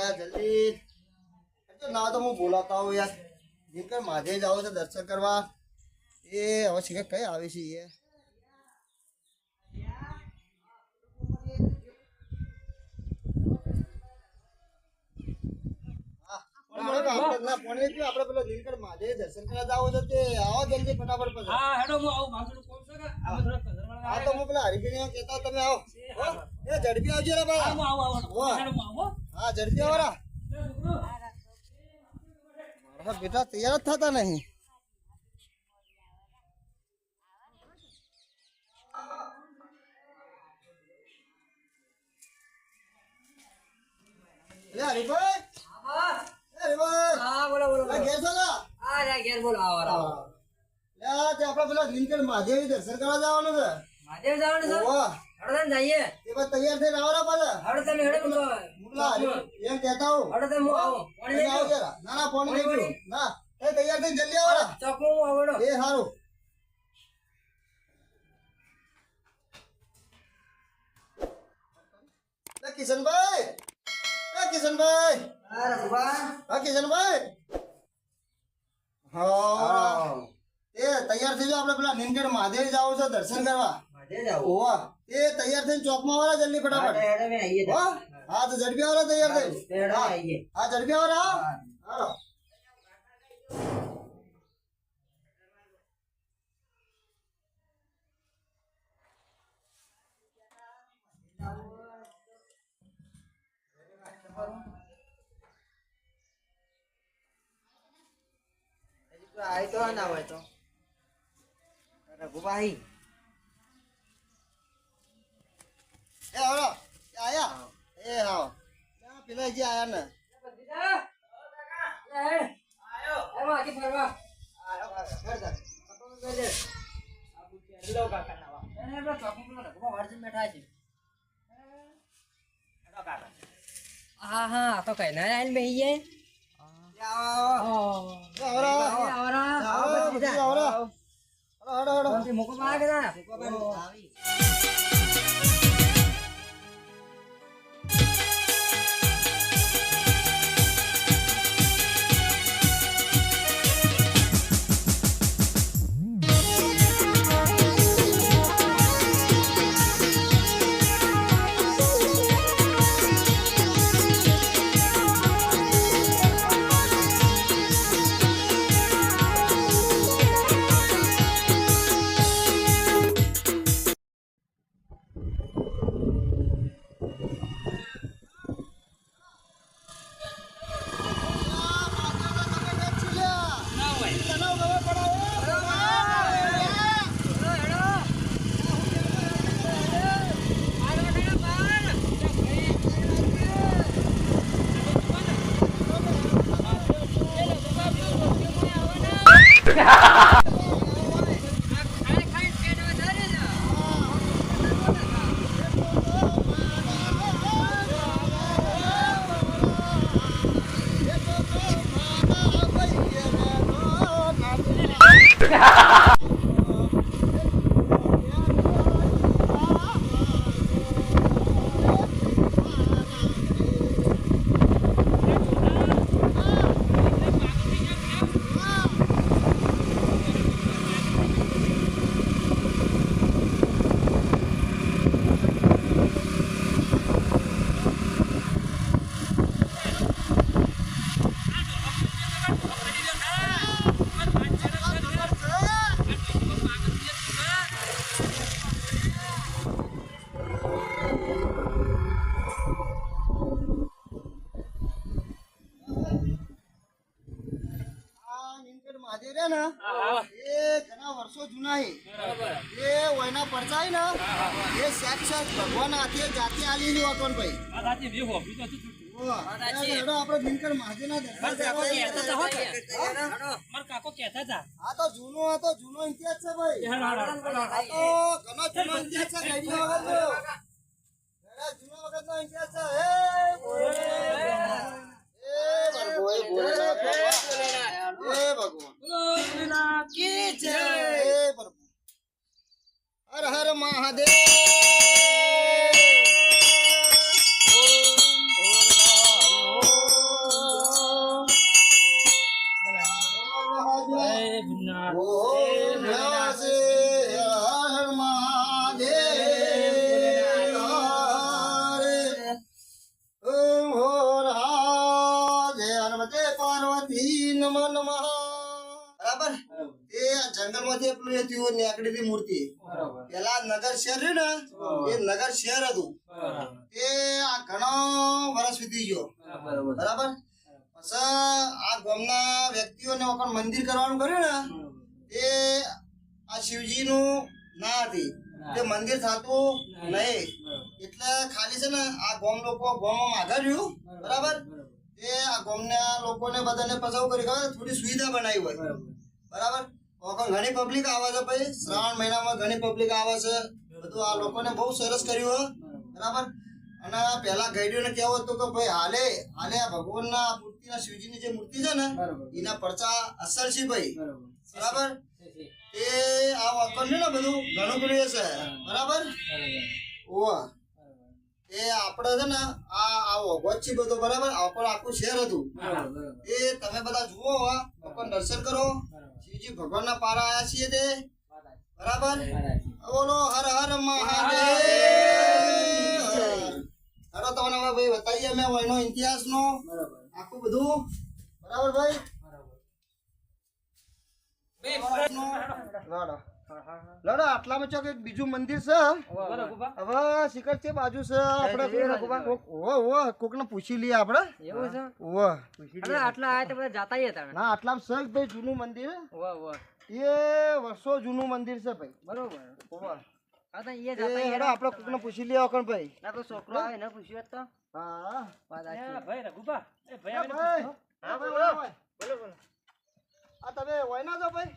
आया जल्दी तो ना तो मैं बोलाता हूँ यार जिनकर माधे जाओ तो दर्शन करवा ये अवश्य कई आवे છે ये આપણે પેલો દિનકર માધે દર્શન કરવા જાવ છે તે આવો જલ્દી ફટાફટ પછી હા હેડો હું આવું માગું કોણ છે કે અમે થોડા કદરવાળા હા તો હું પેલા હરીબીને કહેતા તમે આવો એ ઝડપી આવજો રે ભાઈ હું આવું હેડો હું આવું હા ઝડપી આવો રા મારા બેટા તૈયાર જ થતા નહીં લે હરીભાઈ હા બોલો બોલો ઘેર છો ને હા રે ઘેર બોલો આવો લે તે આપણે પેલા દિનકર મહાદેવ દર્શન કરવા જવાનું છે મહાદેવ જવાનું છે ઓવા હેડો તમે જઈએ એ બસ તૈયાર થઈને આવો રા પાછા હેડો તમે હેડો મુકલા એમ કહેતા હું હેડો તમે હું આવો પાણી આવો લઈ જરા ના ના પાણી લઈ ગયો ના એ તૈયાર થઈને જલ્દી આવો રા ચોકમાં હું આવો હેડો એ સારું કિશનભાઈ કિશનભાઈ હા રઘુબા હા કિશનભાઈ હા એ તૈયાર થઈ જાઓ આપણે પેલા નીનગઢ મહાદેવ જાવ છે દર્શન કરવા મહાદેવ જાવ ઓવા એ તૈયાર થઈને ચોકમાં વાળા જલ્દી ફટાફટ હેડો મે આઈએ હો હા તો ઝડપી વાળા તૈયાર થઈ હેડો આઈએ હા ઝડપી વાળા હાલો આઈ તો ના હોય તો રઘુભાઈ એ હાલો આયા એ હા પેલા જે આયા ને હા હા તો કઈ ના આવીને બેસી જાય મૂકો માગે ના મહાદેવ રે ને એ ઘણા વર્ષો જૂના એ ઓયના પડચાય ને એ સાક્ષાત ભગવાન હાથે જાતે આલી નું અકોન ભાઈ આપણે દિનકર મહાદેવ ના દર્શન આ તો જૂનો ઇતિહાસ છે ભાઈ આ તો ઘણો જૂનો ઇતિહાસ છે ગઈડી વગર જૂનો વગર નો ઇતિહાસ છે હર હર મહાદેવ ઓમ નમઃ. બરાબર એ જંગલમાંથી પેલું એ થયું નેકડી હતી મૂર્તિ. પેલા નગર શહેર રહ્યું ને એ નગર શહેર હતું એ આ ઘણો વર્ષ વીતી ગયો. બરાબર પછી આ ગામના વ્યક્તિઓને વખત મંદિર કરવાનું કર્યું ને એ આ શિવજી નું ના હતી તે મંદિર થતું નહીં એટલે ખાલી છે ને આ ગામ લોકો ગામમાં આગળ રહ્યું. બરાબર એ આ ગામના લોકોને બધાને પસાવ કરી ખબર થોડી સુવિધા બનાવી હોય. બરાબર ઘણી પબ્લિક આવે છે ભાઈ શ્રાવણ મહિનામાં ઘણી પબ્લિક આવે છે બધું આ લોકોને બહુ સરસ કર્યું. બરાબર અને પેલા ગઈડીઓને કેવું હતું કે ભાઈ હાલે આ ભગવાનના મૂર્તિના શિવજીની જે મૂર્તિ છે ને એના પરચા અસર છે ભાઈ. બરાબર એ આ વખત ને બધું ઘણું કર્યું છે. બરાબર ઓહ એ આપડે છે ને આ ઓગોત છે બધું. બરાબર આપણે આખું શહેર હતું એ તમે બધા જુઓ દર્શન કરો. શિવજી ભગવાન ના પારા આયા છીએ તે. બરાબર બોલો હર હર મહાદેવ. હરો તમને ભાઈ બતાવીએ અમે એનો ઇતિહાસ નો આખું બધું. બરાબર ભાઈ લડો આટલામાં ચોક એક બીજું મંદિર છે. હવે શિખર છે બાજુ છે આપણે કોક ને પૂછી લઈએ આપણે. એવું છે આટલા આયા તો બધા જાતા જ હતા ના આટલામાં છે ભાઈ જૂનું મંદિર એ વર્ષો જૂનું મંદિર છે ભાઈ. બરોબર આપડે કોક ને પૂછી લઈએ ઓકણ ભાઈ. ના તો છોકરો આવે ને પૂછ્યું તો હા ભાઈ રઘુબા આ તમે હોય ના છો ભાઈ.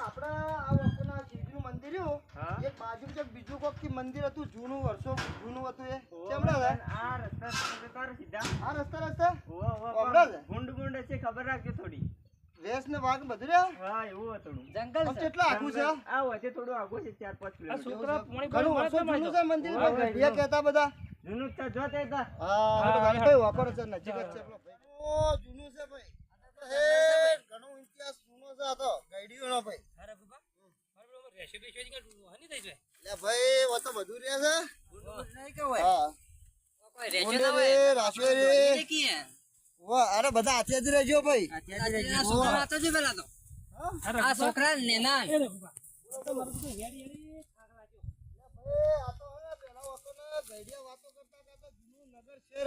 આપડે આ વખતના શિવજીનું મંદિર એક બાજુ બીજું કોક મંદિર હતું જૂનું વર્ષો જૂનું હતું એ આ રસ્તા આ રસ્તા ગુંડ છે ખબર રાખજો થોડી. રેસ ને વાઘ બધું રહ્યા. હા એવું હતું જંગલ કેટલા આગું છે આ હોય થોડું આગું છે 4-5 કિલોમીટર. ઘણું વર્ષો જૂનું છે મંદિર ઘડિયા કહેતા બધા જૂનું તો જોતા હતા. હા ભાઈ વાપરો છે નજીક જ છે આપણો જૂનું છે ભાઈ. ઘણો ઇતિહાસ જૂનો છે તો ગાઈડીઓનો ભાઈ. લે ભાઈ વો તો બધું રહે છે. હા અરે બધા હાથે જ રહેજો ભાઈ. આ છોકરા નેના શહેર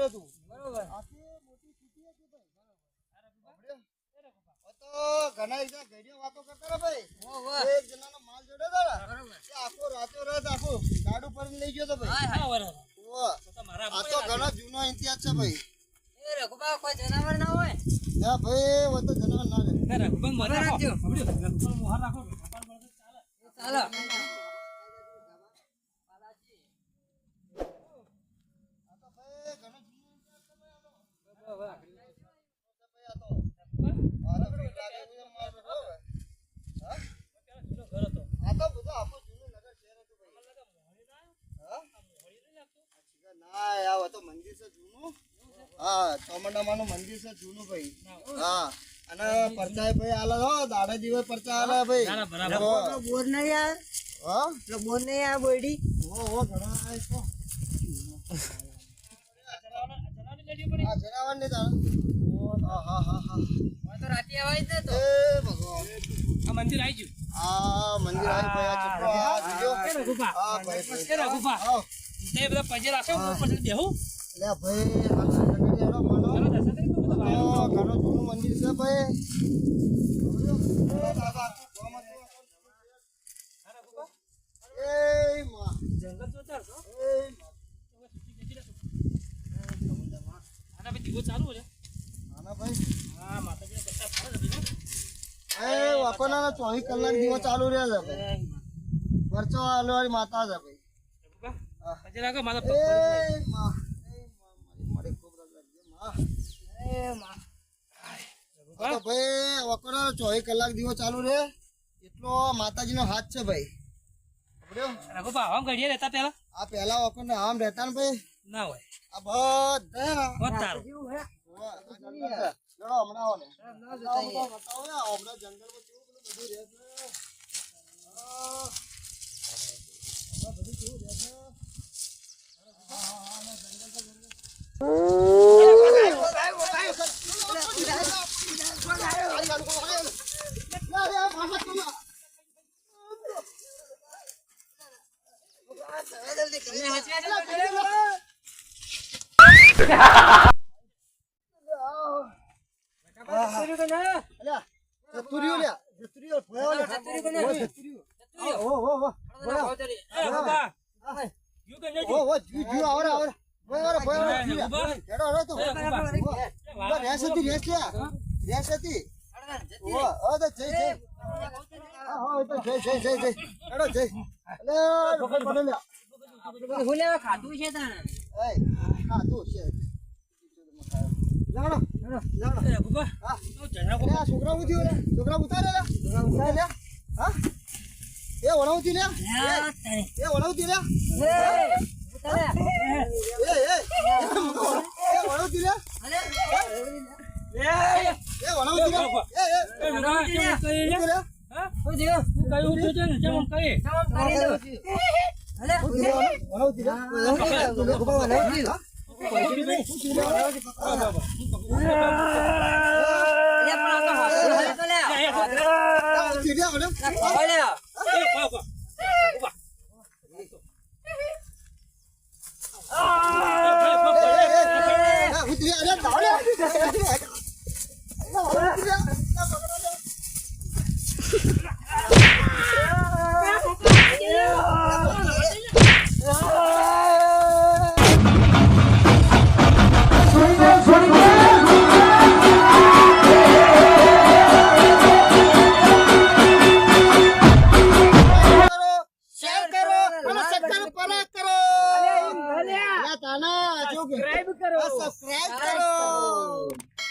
હતું. બરોબર મોટી સિટી હતી ભાઈ. ઘણા એક ઘડીઓ વાતો કરતા ભાઈ. એક જણાનો માલ જોડે આખો રાતો રાત આખો ગાડું પર લઈ ગયો તો ભાઈ. આ તો ઘણા જૂનો ઇતિહાસ છે ભાઈ. રઘુબા કોઈ જનાવર ના હોય ના ભાઈ વો તો જનાવર ના રહે. રઘુબા મોર રાખજો મોહર રાખો ચાલો મંદિર છે જૂનું. હા ચોમંડામાનું મંદિર છે જૂનું ભાઈ. હા અને પરચા ભાઈ આલે હો દાડા જીવે પરચા આલે ભાઈ. બોર નહીં યાર. હા બોર નહીં આ બોડી ઓ ઘણા આય તો આ જનાવર ને તા. હા તો રાતે આવાય ને તો એ ભગવાન આ મંદિર આવી ગયું. આ મંદિર આવી ભાઈ આ ચપ્પો આ વિડિયો એ રઘુબા હા ભાઈ એ રઘુબા તે બધા પજે રાખો ઉપર દેહું લે ભાઈ આ નગર એનો માનો ચાલો દર્શન કરી તો બધા ઘણો જૂનું મંદિર છે ભાઈ. એ માં જંગલ જોતા છો એ આના પછી દીવો ચાલુ છે. આના ભાઈ હા માતાજીના કચ્ચા ફાળે છે એ વાકોના 24 કલાક દીવો ચાલુ રહે છે ભાઈ. પરચો આલવાળી માતા છે ભાઈ. રઘુબા પજે રાખો મારા પગ એ માં મારી ખૂબ રગ લાગી માં. એ માં તો ભાઈ વાકોના 24 કલાક દીવો ચાલુ રહે એટલો માતાજીનો હાથ છે ભાઈ. રઘુબા આમ ઘડીએ રહેતા પેલા આ પેલા વાકોને આમ રહેતા ને ભાઈ ના હોય આ બધા બતારો હમણાં આવો ને હમણાં જંગલમાં કેવું બધું રહે છે. બધું કેવું રહે છે. ખાધું છે તાણે છોકરા ઉતારે હા એ વણાવતી લે એ વણાવતી લે વણાવતી લે સબસ્ક્રાઇબ કરો